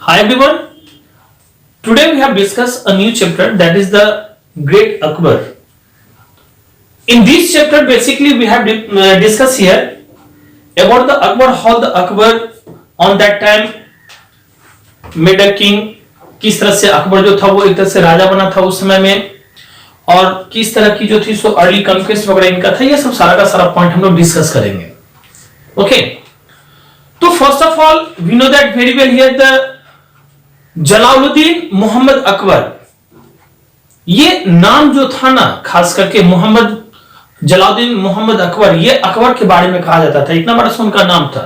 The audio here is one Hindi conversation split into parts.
Hi everyone. Today we have discussed a new chapter, that is the Great Akbar. In this chapter, basically we have discussed here about the Akbar, how the Akbar on that time made a king, किस तरह से अकबर जो था वो एक तरह से राजा बना था उस समय में, और किस तरह की जो थी सो अर्ली कॉन्क्वेस्ट वगैरह इनका था, ये सब सारा का सारा पॉइंट हम लोग डिस्कस करेंगे. ओके, तो first of all we know that very well here the Jalaluddin Mohammad Akbar. ये नाम जो था ना, खास करके मोहम्मद जलालुद्दीन मोहम्मद अकबर, ये अकबर के बारे में कहा जाता था, इतना बड़ा उनका नाम था.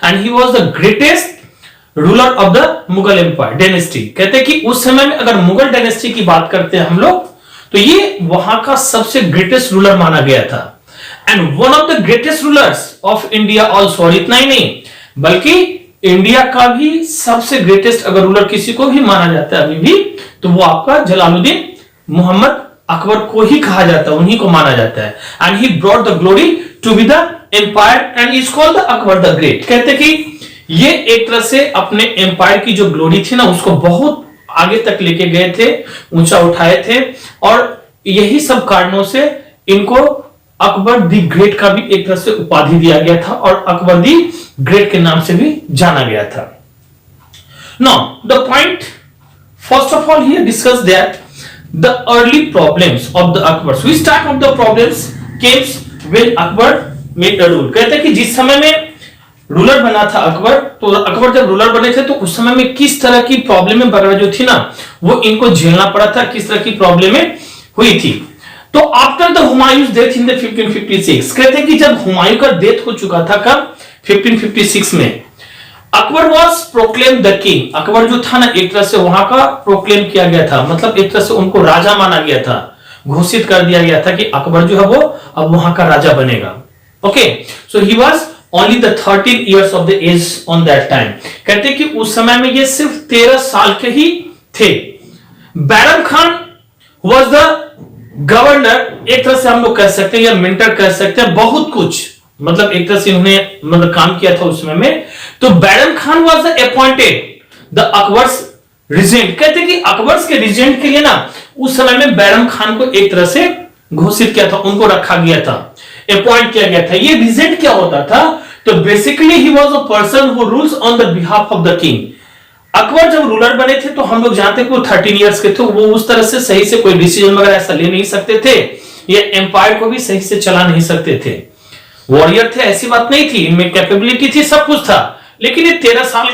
And he was the greatest ruler of the Mughal empire dynasty. कहते हैं कि उस समय में अगर मुगल डायनेस्टी की बात करते हैं हम लोग, तो ये वहां का सबसे ग्रेटेस्ट रूलर माना गया था. And one of the greatest rulers of India also. और इतना ही नहीं, बल्कि इंडिया का भी सबसे ग्रेटेस्ट अगर रूलर किसी को भी माना जाता है अभी भी, तो वो आपका जलालुद्दीन मोहम्मद अकबर को ही कहा जाता है, उन्हीं को माना जाता है. And he brought the glory to be the empire and is called the Akbar the great. कहते कि ये एक तरह से अपने एम्पायर की जो ग्लोरी थी ना, उसको बहुत आगे तक लेके गए थे, ऊंचा उठाए थे, और यही सब कारणों से इनको अकबर दी ग्रेट का भी एक तरह से उपाधि दिया गया था, और अकबर दी ग्रेट के नाम से भी जाना गया था. Now the point first of all here discuss that the early problems of the Akbar. We start of the problems came when Akbar made a rule. कहते हैं कि जिस समय में रूलर बना था अकबर, तो अकबर जब रूलर बने थे तो उस समय में किस तरह की प्रॉब्लमें वगैरह जो थी ना, वो इनको झेलना पड़ा था, किस तरह की प्रॉब्लमें हुई थी. तो after the Humayun's death in the 1556, कहते हैं कि जब हुमायूं का डेथ हो चुका था कब, 1556 में, Akbar was proclaim the king. Akbar जो था ना, एक तरह से वहां का प्रोक्लेम किया गया था, मतलब एक तरह से उनको राजा माना गया था, घोषित कर दिया गया था कि अकबर जो है वो अब वहां का राजा बनेगा. Okay, so he was only the 13 years of the age on that time. कहते हैं कि उस समय में ये सिर्फ 13 साल के ही थे. Bairam Khan was the governor, एक तरह से हम लोग कह सकते हैं या मिंटर कह सकते हैं, बहुत कुछ मतलब एक तरह से उन्होंने मतलब काम किया था उस समय में. तो Bairam Khan was the appointed the Akbar's regent. कहते हैं कि अकबर्स के रीजेंट के लिए ना उस समय में बैरम खान को एक तरह से घोषित किया था, उनको रखा गया था, अपॉइंट किया गया था. ये रीजेंट क्या होता था, तो basically he was a person who rules on the behalf of the king. Akbar जब रूलर बने थे तो हम लोग जानते हैं कि वो 13 इयर्स के थे, वो उस तरह से सही से कोई डिसीजन वगैरह ऐसा ले नहीं सकते थे, ये एम्पायर को भी सही से चला नहीं सकते थे. वॉरियर थे, ऐसी बात नहीं थी, इनमें कैपेबिलिटी थी, सब कुछ था, लेकिन ये 13 साल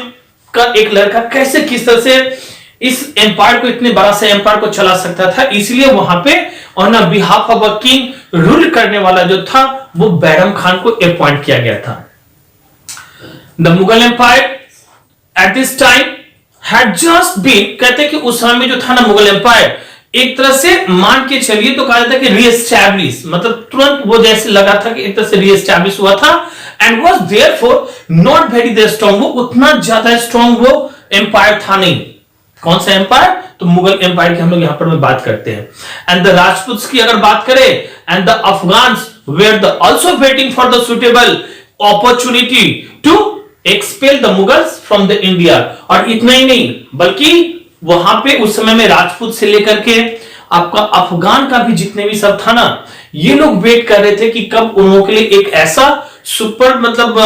का एक लड़का कैसे किस तरह से इस एम्पायर को, इतने बड़ा से एम्पायर को चला सकता था. इसलिए वहां पे on behalf of a king rule करने वाला जो था वो बैरम खान को अपॉइंट किया गया था. The Mughal empire at this time had just been. कहते हैं कि उस समय में जो था ना मुगल एम्पायर, एक तरह से मान के चलिए तो कहा जाता है कि रीएस्टैब्लिश, मतलब तुरंत वो जैसे लगा था कि एक तरह से रीएस्टैब्लिश हुआ था. And was therefore not very the strong. वो उतना ज्यादा स्ट्रांग वो एम्पायर था नहीं. कौन सा एम्पायर, तो मुगल एम्पायर की हम लोग यहां पर में बात करते हैं. एंड द राजपूत्स की अगर बात करें, and the Afghans were the also waiting for the suitable opportunity to expel the Mughals from the India. और इतना ही नहीं, बल्कि वहां पे उस समय में राजपूत से लेकर के आपका अफगान का भी जितने भी सब था ना, ये लोग वेट कर रहे थे कि कब उन लोगों के लिए एक ऐसा सुपर मतलब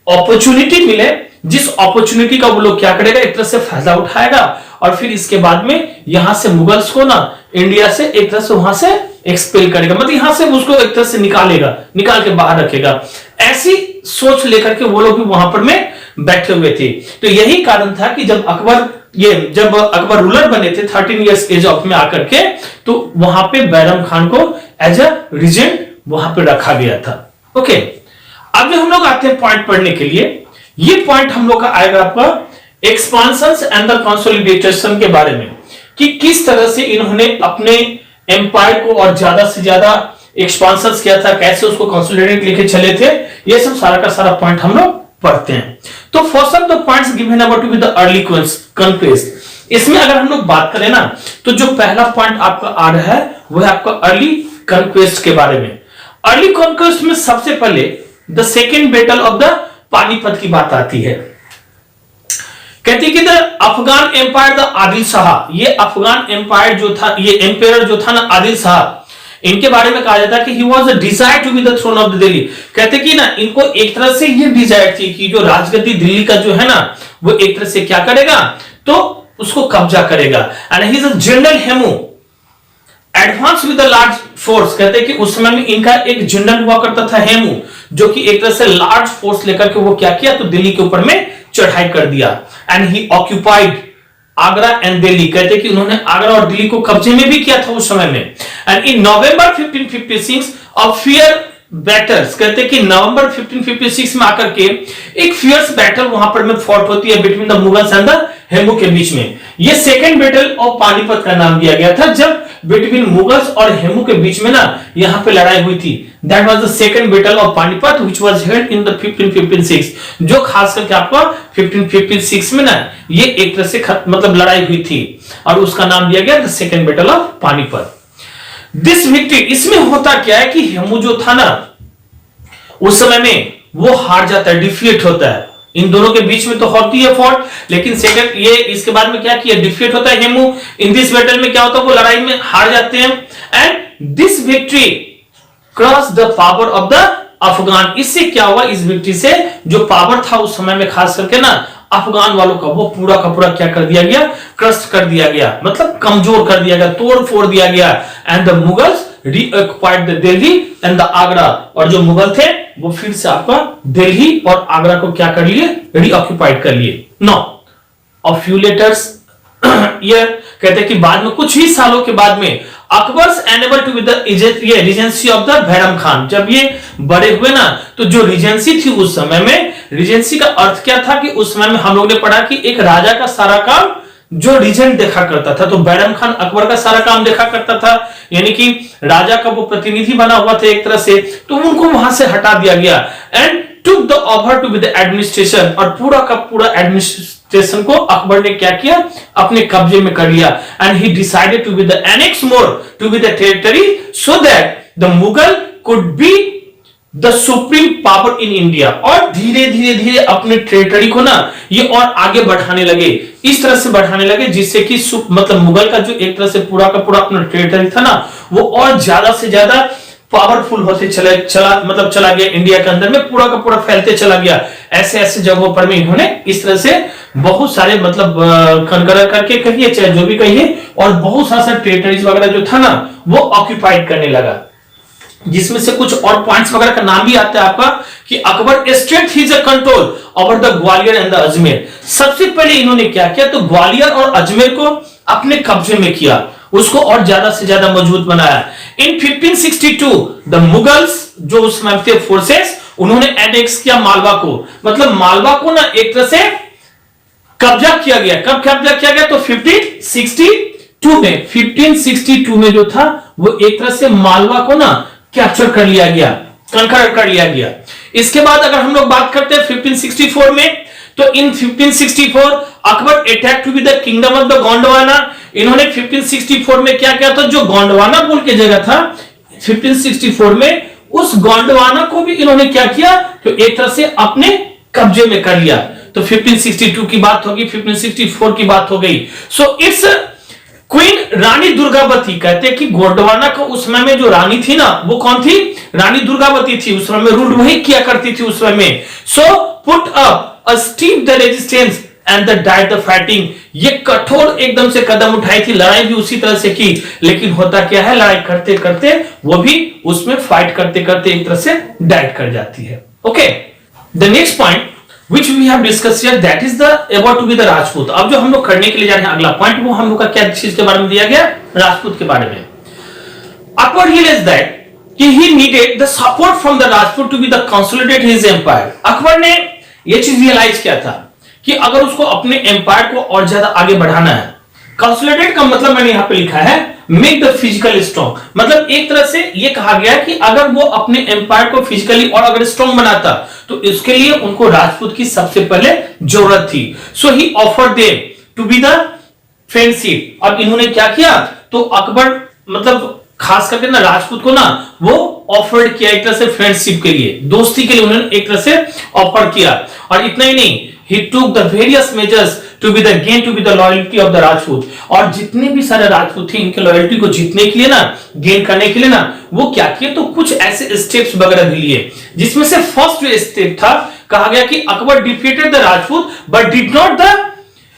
अपॉर्चुनिटी मिले, जिस अपॉर्चुनिटी का वो लोग क्या करेगा, एक तरह से फायदा उठाएगा, और फिर इसके बाद में यहां से मुगल्स को ना इंडिया से एक तरह से वहां से एक्सपेल करेगा, मतलब यहां से उसको एक तरह से निकालेगा, निकाल के बाहर रखेगा. ऐसी सोच लेकर के वो लोग भी वहां पर में बैठे हुए थे. तो यही कारण था कि जब अकबर रूलर बने थे 13 इयर्स एज ऑफ में आकर के, तो वहां पे बैरम खान को एज अ रीजेंट वहां पे रखा गया था. ओके, अब हम लोग आते हैं पॉइंट पढ़ने के लिए. ये पॉइंट हम लोग का आएगा आपका एक्सपांशंस एंड द कंसोलिडेशन के बारे में, कि किस तरह से इन्होंने अपने एम्पायर को और ज्यादा से ज्यादा एक्सपांशंस किया था, कैसे उसको कंसोलिडेट लेके चले थे. ये सब सारा का सारा पॉइंट हम लोग पढ़ते हैं. तो first of the points given about to be the early conquest. इसमें अगर हम लोग बात करें ना, तो जो पहला पॉइंट आपका आ रहा है वो है आपका अर्ली कॉन्क्वेस्ट के बारे में. अर्ली कॉन्क्वेस्ट में सबसे पहले the second battle of the Panipat की बात आती है. कहते कि the Afghan empire the Adil Shah, ये अफगान एम्पायर जो था, ये एम्पायर जो था ना आदिल शाह, इनके बारे में कहा जाता है कि he was a desire to be the throne of the Delhi. कहते कि ना इनको एक तरह से ये डिजायर थी कि जो राजगद्दी दिल्ली का जो है ना वो एक तरह से क्या करेगा, तो उसको कब्जा करेगा। And he is a general Hemu advance with the large force. कहते हैं कि उस समय में इनका एक जनरल हुआ करता था हेमू, जो कि एक तरह से लार्ज फोर्स लेकर के वो क्या किया, तो दिल्ली के ऊपर में चढ़ाई कर दिया। And he occupied Agra and Delhi. कहते हैं कि उन्होंने आगरा और दिल्ली को कब्जे में भी किया था उस समय में। And in November 1556 of fear battles, कहते हैं कि नवंबर 1556 में आकर के एक फियर्स बैटल वहां पर में फॉट होती है between the Mughals and the Hemu के बीच में। ये सेकेंड बैटल ऑफ पानीपत का नाम दिया गया था, जब बिटवीन मुगल्स और हेमू के बीच में ना यहां पे लड़ाई हुई थी। That was the second battle of Panipat which was held in the 1556, जो खास करके आपको 1556 में ना ये एक तरह से मतलब लड़ाई हुई थी और उसका नाम दिया गया the second battle of Panipat. This victory, इसमें होता क्या है कि हेमू जो था ना उस समय में वो हार जाता है, डिफीट होता है। इन दोनों के बीच में तो होती है फॉट, लेकिन सेकंड ये इसके बाद में क्या किया, डिफीट होता है हेमू। इन दिस बैटल में क्या होता है, वो लड़ाई में हार जाते हैं। And this victory cross the power of the Afghan. इससे क्या हुआ, इस विक्ट्री से जो पावर था उस समय में खास करके ना अफगान वालों का, वो पूरा का पूरा क्या कर दिया गया, क्रस्ट कर दिया गया, मतलब कमजोर कर दिया गया, तोड़ फोड़ दिया गया। And the Mughals रीऑक्युपाइड the Delhi and the Agra, और जो मुगल थे वो फिर से आपका दिल्ली और आगरा को क्या कर लिए, रीऑक्युपाइड कर लिए। नो अ फ्यू लेटर्स ये कहते हैं कि बाद में कुछ ही सालों के बाद में Akbar's enable to be the regency of the Bairam Khan. जब ये बड़े हुए ना तो जो रीजेंसी थी उस समय में, रीजेंसी का अर्थ क्या था कि उस समय में हम लोग ने पढ़ा कि एक राजा का सारा काम जो रीजेंट देखा करता था, तो बैरम खान अकबर का सारा काम देखा करता था, यानी कि राजा का वो प्रतिनिधि बना हुआ था एक तरह से, तो उनको वहां से हटा दिया गया। And took the over to be the administration, और पूरा का पूरा एडमिनिस्ट्रेशन को अकबर ने क्या किया, अपने कब्जे में कर लिया। And he decided to be the annex more to be the territory so that the Mughal could be the supreme power in India. और धीरे धीरे धीरे अपने टेरिटरी को ना ये और आगे बढ़ाने लगे, इस तरह से बढ़ाने लगे जिससे कि मतलब मुगल का जो एक तरह से पूरा का पूरा अपना टेरिटरी था ना वो और ज्यादा से ज्यादा पावरफुल होते चला गया इंडिया के अंदर में, पूरा का पूरा फैलते चला गया। ऐसे ऐसे जगहों पर में इन्होंने इस तरह से बहुत सारे मतलब कनकरा करके कहिए चाहे जो भी कहिए, और बहुत सारा टेरिटरीज वगैरह जो था ना वो ऑक्यूपाइड करने लगा, जिसमें से कुछ और पॉइंट्स वगैरह का नाम भी आता है आपका कि Akbar straight his control over the Gwalior and the Ajmer. सबसे पहले इन्होंने क्या किया, तो ग्वालियर और अजमेर को अपने कब्जे में किया, उसको और ज्यादा से ज्यादा मजबूत बनाया। इन 1562 द मुगल्स जो उस समय थे फोर्सेस, उन्होंने एनेक्स किया मालवा को, मतलब मालवा को ना एक तरह से कब्जा किया गया। कब कब्जा किया गया, तो 1562 में, 1562 में जो था वो एक तरह से मालवा को ना कैप्चर कर लिया गया, कंकर कर लिया गया। इसके बाद अगर हम लोग बात करते हैं 1564 में, तो in 1564 Akbar attack to be the kingdom of the Gondwana. इन्होंने 1564 में क्या किया था, जो गोंडवाना बोल के जगह था 1564 में, उस गोंडवाना को भी इन्होंने क्या किया, तो एक तरह से अपने कब्जे में कर लिया। तो 1562 की बात होगी, 1564 की बात हो गई। So it's queen Rani Durgavati. कहते हैं कि गोंडवाना को उस समय में जो रानी थी ना वो कौन थी, रानी दुर्गावती थी, उस समय में रूल वही किया करती थी उस समय में। So put up a steep the resistance and the diet the fighting. ये कठोर एकदम से कदम उठाई थी, लड़ाई भी उसी तरह से की, लेकिन होता क्या है, लड़ाई करते करते वो भी उसमें फाइट करते करते एक तरह से डाइट कर जाती है। Okay, the next point which we have discussed here, that is the about to be the Rajput. अब जो हम लोग करने के लिए जा रहे हैं अगला पॉइंट, वो हम लोग का क्या चीज के बारे में दिया गया, राजपूत के बारे में। Akbar realized that कि he needed the support from the Rajput to be the consolidate his empire। Akbar ने ये चीज रियलाइज किया था कि अगर उसको अपने एम्पायर को और ज्यादा आगे बढ़ाना है, कंसोलिडेट का मतलब मैंने यहां पे लिखा है मेक द फिजिकल स्ट्रॉन्ग, मतलब एक तरह से ये कहा गया कि अगर वो अपने एम्पायर को फिजिकली और अगर स्ट्रॉन्ग बनाता तो इसके लिए उनको राजपूत की सबसे पहले जरूरत थी। So he offered them to be the friendship. अब इन्होंने क्या किया, तो अकबर मतलब खास करके ना राजपूत को ना वो ऑफर्ड किया एक तरह से फ्रेंडशिप के लिए, दोस्ती के लिए उन्होंने एक तरह से ऑफर किया। और इतना ही नहीं, he took the various measures to be the gain to be the loyalty of the Rajput. और जितने भी सारे राजपूत थे इनके लॉयल्टी को जीतने के लिए ना, गेन करने के लिए ना, वो क्या किए, तो कुछ ऐसे स्टेप्स वगैरह भी लिए, जिसमें से फर्स्ट जो स्टेप था, कहा गया कि Akbar defeated the Rajput but did not the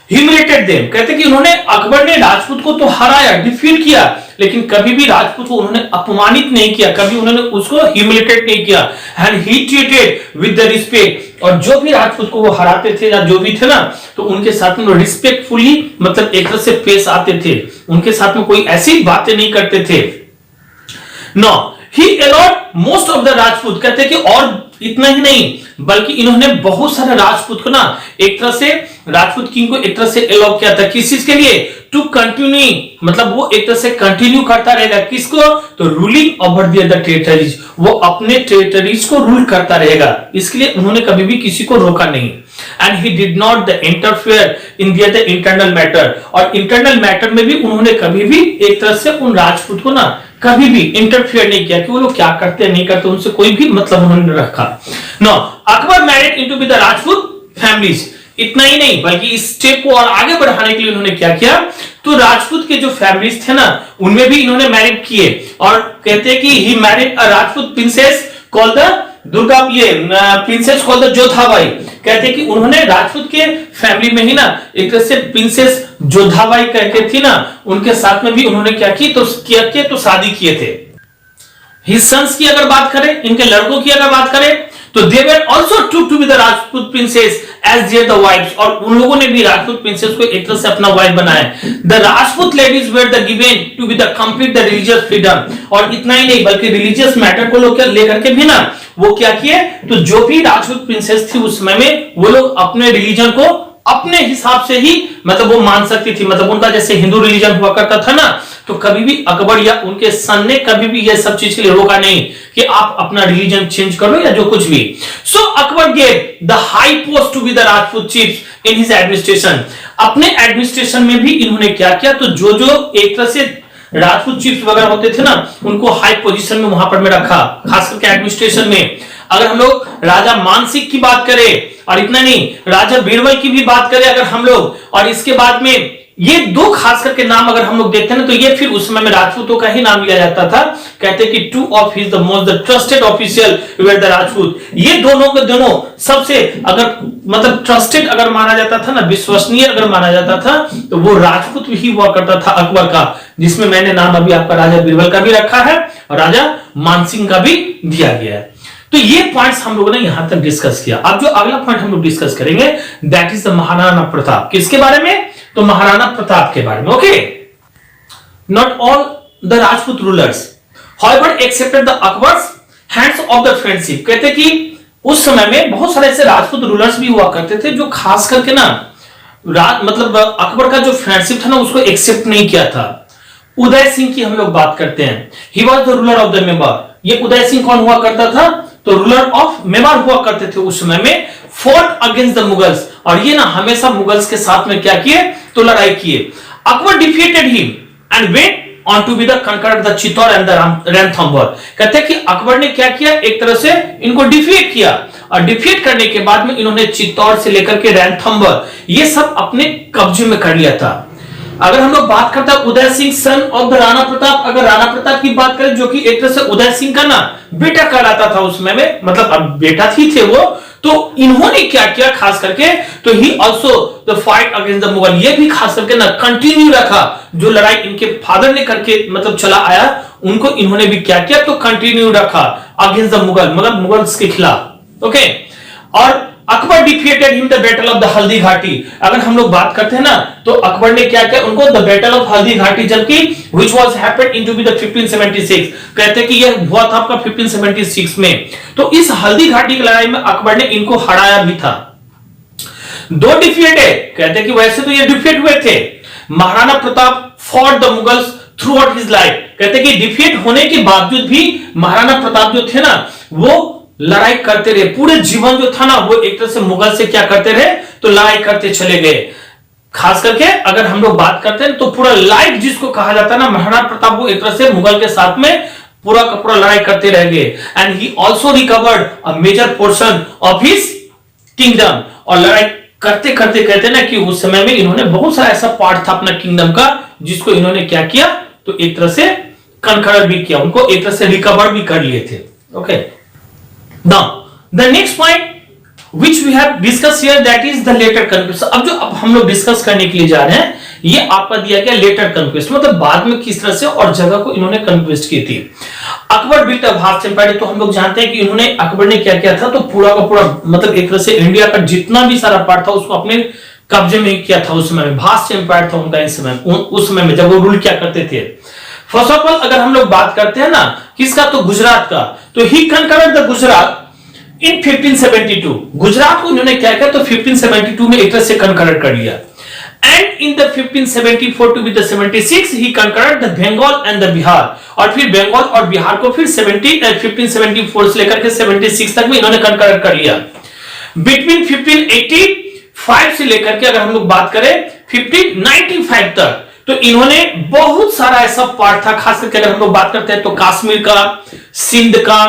humiliated them. कहते कि उन्होंने, अकबर ने राजपूत को तो हराया, डिफीट किया, लेकिन कभी भी राजपूत को उन्होंने अपमानित नहीं किया, कभी उन्होंने उसको ह्यूमिलेटेड नहीं किया। And he treated with the respect. और जो भी राजपूत को वो हराते थे या जो भी थे ना, तो उनके साथ में रिस्पेक्टफुली, मतलब एक तरह से पेश आते थे, उनके साथ में कोई ऐसी बातें नहीं करते थे। No, he allot most of the Rajput. कहते कि और इतना ही नहीं, बल्कि इन्होंने बहुत सारे राजपूत को ना, एक तरह से राजपूत किंग को एक तरह से अलॉ किया था, किस चीज के लिए, टू कंटिन्यू, मतलब वो एक तरह से कंटिन्यू करता रहेगा, किसको, तो ruling over the other territories, वो अपने टेरिटरीज को रूल करता रहेगा, इसके लिए उन्होंने कभी भी किसी को रोका नहीं। And he did not the interfere in the internal matter. और इंटरनल मैटर में भी उन्होंने कभी भी एक तरह से उन राजपूत को ना कभी भी इंटरफेयर नहीं किया कि वो लोग क्या करते नहीं करते, उनसे कोई भी मतलब उन्होंने रखा। No, Akbar married into be the Rajput families. इतना ही नहीं, बल्कि इस स्टेप को और आगे बढ़ाने के लिए उन्होंने क्या किया, तो राजपूत के जो फैमिलीज थे ना, उनमें भी इन्होंने मैरिड किए। और कहते हैं कि he married a Rajput princess called the Durga, ये प्रिंसेस कॉल्ड द जोधाबाई। कहते हैं कि उन्होंने राजपूत के फैमिली में ही ना एक तरह से प्रिंसेस जोधाबाई कहते थी ना, उनके साथ में भी उन्होंने क्या की, तो शादी किए थे। हिज सन्स की अगर बात करें, इनके लड़कों की अगर बात करें, तो they were also to be the Rajput princess as there the wives. और उन लोगों ने भी राजपूत प्रिंसेस को एक तरह से अपना वाइफ बनाया। The Rajput ladies were the given to be the complete the religious freedom. और इतना ही नहीं, बल्कि रिलीजियस मैटर को लेकर के भी ना वो क्या किए, तो जो भी राजपूत प्रिंसेस थी उस समय में, वो लोग अपने रिलीजन को अपने हिसाब से ही मतलब वो मान सकती थी। मतलब उनका जैसे हिंदू रिलीजन हुआ करता था ना, तो कभी भी अकबर या उनके सन ने कभी भी ये सब चीज के लिए रोका नहीं कि आप अपना रिलीजन चेंज कर लो या जो कुछ भी। So Akbar gave the high post to be the Rajput chief in his administration. अपने एडमिनिस्ट्रेशन में भी इन्होंने क्या किया, तो जो जो एक तरह से राजपूत चीफ वगैरह होते थे ना, उनको हाई पोजीशन में वहां पर में रखा, खास करके एडमिनिस्ट्रेशन में। अगर हम लोग राजा मानसिक की बात करें, और इतना नहीं, राजा बीरबल की भी बात करें अगर हम लोग, और इसके बाद में ये दो खास करके नाम अगर हम लोग देखते हैं ना, तो ये फिर उस समय में राजपूतों का ही नाम लिया जाता था। कहते कि two of his the most trusted official were the Rajput. ये दोनों के दोनों सबसे अगर मतलब ट्रस्टेड अगर माना जाता था ना, विश्वसनीय अगर माना जाता था, तो वो राजपूत ही हुआ करता था अकबर का, जिसमें मैंने नाम अभी आपका राजा बीरबल का भी रखा है और राजा मानसिंह का भी दिया गया है। तो ये पॉइंट्स हम लोगों ने यहां तक डिस्कस किया। अब जो अगला पॉइंट हम लोग डिस्कस करेंगे, that is the Maharana Pratap. किसके बारे में, तो महाराणा प्रताप के बारे में। Okay, not all the Rajput rulers however accepted the Akbar's hands of the friendship. कहते कि उस समय में बहुत सारे ऐसे राजपूत रूलर्स भी हुआ करते थे जो खास करके ना मतलब अकबर का जो फ्रेंडशिप था ना उसको एक्सेप्ट नहीं किया था। उदय सिंह की हम लोग बात करते हैं, he was the ruler of the Mewar. ये उदय सिंह कौन हुआ करता था, तो रूलर ऑफ मेवाड़ हुआ करते थे उस समय में। फॉर्ट अगेंस्ट द मुगल्स, और ये ना हमेशा मुगल्स के साथ में क्या किए, तो लड़ाई किए। Akbar defeated him and went on to be the conquered the Chittor and the Ranthambore. कहते हैं कि अकबर ने क्या किया, एक तरह से इनको डिफीट किया, और डिफीट करने के बाद में इन्होंने चित्तौड़ से लेकर के रणथंभौर ये सब अपने कब्जे में कर लिया था। अगर हम लोग बात करते हैं Uday Singh son of the Rana Pratap, अगर राणा प्रताप की बात करें जो कि एक तरह से उदय सिंह का ना बेटा कहलाता था उस समय में, मतलब अब बेटा ही थे वो, तो इन्होंने क्या किया खास करके, तो he also the fight against the Mughal. ये भी खास करके ना कंटिन्यू रखा, जो लड़ाई इनके फादर ने करके मतलब चला आया, उनको इन्होंने भी क्या किया, तो कंटिन्यू रखा अगेंस्ट द मुगल, मतलब मुगल्स के खिलाफ। ओके, और Akbar defeated him the battle of the Haldi Ghati. अगर हम लोग बात करते हैं ना, तो अकबर ने क्या किया, उनको the battle of Haldi Ghati, जबकि which was happened into be the 1576। कहते हैं कि यह हुआ था आपका 1576 में। तो इस हल्दी घाटी की लड़ाई में अकबर ने इनको हराया भी था। दो डिफीटेड, कहते हैं कि वैसे तो ये डिफीट हुए थे, Maharana Pratap fought the Mughals through out his life. कहते हैं कि डिफीट होने के बावजूद भी महाराणा प्रताप जो थे ना, वो लड़ाई करते रहे। पूरे जीवन जो था ना, वो एक तरह से मुगल से क्या करते रहे, तो लड़ाई करते चले गए। खास करके अगर हम लोग बात करते हैं तो पूरा लाइफ जिसको कहा जाता है ना, महाराणा प्रताप वो एक तरह से मुगल के साथ में पूरा का पूरा लड़ाई करते रह गए। And he also recovered a major portion of his kingdom. और लड़ाई करते करते कहते ना कि उस समय में इन्होंने बहुत सारा ऐसा पार्ट था अपना किंगडम का जिसको इन्होंने क्या किया, तो एक तरह से कनकर भी किया, उनको एक तरह से रिकवर भी कर लिए थे। Okay, now the next point which we have discussed here, that is the later conquest। अब हम लोग डिस्कस करने के लिए जा रहे हैं, ये आपका दिया गया लेटर कंक्वेस्ट, मतलब बाद में किस तरह से और जगह को इन्होंने कंक्वेस्ट की थी। Akbar built a vast empire, तो हम लोग जानते हैं कि इन्होंने, अकबर ने क्या किया था, तो पूरा का पूरा मतलब एक तरह से इंडिया का जितना भी सारा पार्ट था उसको अपने कब्जे में किया था। उस समय में वास्ट एम्पायर था उनका, इस समय उस समय में जब वो रूल क्या करते थे। फर्स्ट ऑफ ऑल अगर हम लोग बात करते हैं ना किसका, तो गुजरात का, तो ही कनकर्ड द गुजरात इन 1572। गुजरात को उन्होंने क्या किया, तो 1572 में एक तरह से कनकर कर लिया। And in the 1574 to 76 he conquered the Bengal and the Bihar, और फिर बंगाल और बिहार को फिर 1574 से लेकर के 76 तक में इन्होंने कनकर कर लिया। बिटवीन 1585 से लेकर के अगर हम लोग बात करें 1595 तक, तो इन्होंने बहुत सारा ऐसा पार्ट था, खास करके अगर हम लोग बात करते हैं तो कश्मीर का, सिंध का,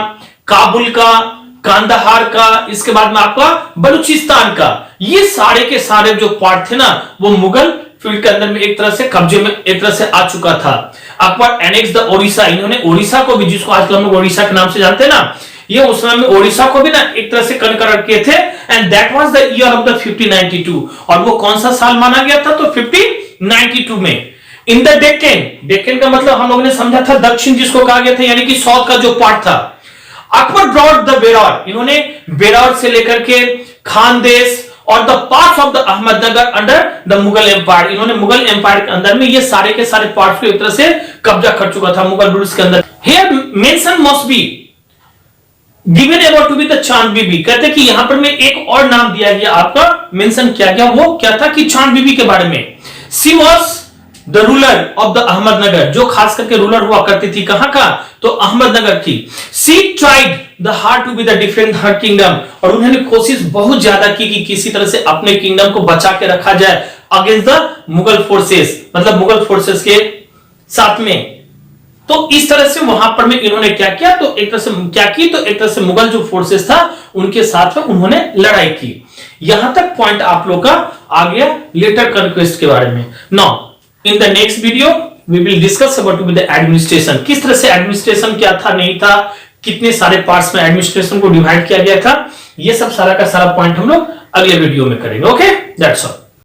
काबुल का, कांदाहार का, इसके बाद में आपका बलूचिस्तान का, ये सारे के सारे जो पार्ट थे ना वो मुगल फील्ड के अंदर में एक तरह से कब्जे में एक तरह से आ चुका था। अकबर एनेक्स द ओडिशा, इन्होंने ओडिशा को भी, जिसको आजकल हम लोग ओडिशा के नाम से जानते हैं ना, ये उस समय में ओडिशा को भी ना एक तरह से कनकर किए थे। And that was the year of the 1592, और वो कौन सा साल माना गया था, तो 1592 में। इन द डेक्कन, डेक्कन का मतलब हम लोगों ने समझा था दक्षिण जिसको कहा गया था, यानी कि साउथ का जो पार्ट था। अकबर ब्रॉट द बेरौर, इन्होंने बेरौर से लेकर के खानदेश और the parts of the Ahmednagar under the Mughal empire, इन्होंने मुगल एम्पायर के अंदर में ये सारे के सारे पार्ट्स को एक तरह से कब्जा कर चुका था मुगल रूल्स के अंदर। Here mention must be given about to be the Chand Bibi, कहते कि यहां पर में एक और नाम दिया गया, आपका मेंशन किया गया, वो क्या था कि चांद बीबी के बारे में। She was the ruler of the Ahmednagar, जो खास करके रूलर हुआ करती थी, कहां का, तो अहमदनगर की। She tried the hard to be the defend her kingdom, और उन्होंने कोशिश बहुत ज्यादा की कि किसी तरह से अपने किंगडम को बचा के रखा जाए अगेंस्ट द मुगल फोर्सेस, मतलब मुगल फोर्सेस के साथ में। तो इस तरह से वहां पर में इन्होंने क्या किया, तो एक तरह से क्या की, तो एक तरह से मुगल जो फोर्सेस था उनके साथ में उन्होंने लड़ाई की। यहां तक पॉइंट आप लोग का आ गया लेटर कन्क्वेस्ट के बारे में। Now in the next video we will discuss about the administration, किस तरह से एडमिनिस्ट्रेशन क्या था, नहीं था, कितने सारे पार्ट्स में एडमिनिस्ट्रेशन को डिवाइड किया गया था, ये सब सारा का सारा पॉइंट हम लोग अगले वीडियो में करेंगे। Okay, that's all.